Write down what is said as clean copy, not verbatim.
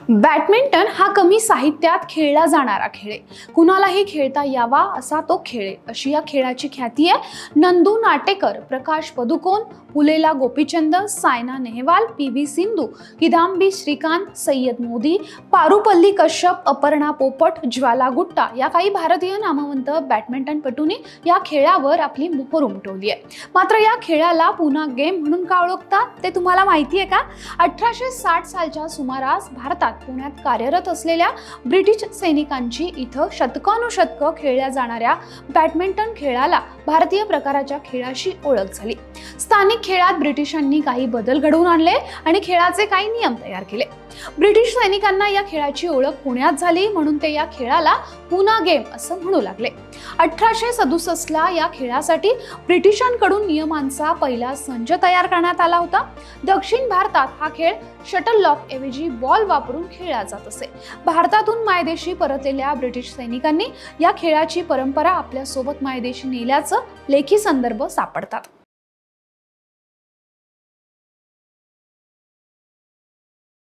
Badminton हा कमी साहित्यात खेळला जाणारा खेळ आहे। कुणालाही खेळता यावा असा तो खेळ आहे। अशी या खेळाची ख्याती आहे। नंदू नाटेकर, प्रकाश पदुकोण, पुलेला गोपीचंद, सायना नेहवाल, पी.व्ही. सिंधू, किदांबी श्रीकांत, सय्यद मोदी, पारुपल्ली कश्यप, अपर्णा पोपट, ज्वाला गुट्टा या काही भारतीय नामवंत बॅडमिंटनपटूंनी या खेळावर आपली मोहर उमटवली आहे। मात्र या खेळाला पुन्हा गेम म्हणून का ओळखतात ते तुम्हाला माहिती आहे का? 1860 सालच्या सुमारास भारतात पुण्यात कार्यरत असलेल्या ब्रिटिश सैनिकांची इथं शतकानुशतकं खेळल्या जाणाऱ्या बॅडमिंटन खेळाला भारतीय प्रकाराच्या खेळाशी ओळख झाली। स्थानिक खेळात ब्रिटिशांनी काही बदल घडवून आणले आणि खेळाचे काही नियम तयार केले। ब्रिटिश सैनिकांना या खेळाची ओळख पुण्यात झाली म्हणून ते या खेळाला पुना गेम असं म्हणू लागले। 1867 ला या खेळासाठी ब्रिटिशांकडून नियमांचा पहिला संच तयार करण्यात आला होता। दक्षिण भारतात हा खेळ शटल लॉक ऐवजी बॉल वापरून खेळला जात असे। भारतातून मायदेशी परतलेल्या ब्रिटिश सैनिकांनी या खेळाची परंपरा आपल्या सोबत मायदेशी नेल्याचं लेखी संदर्भ सापडतात।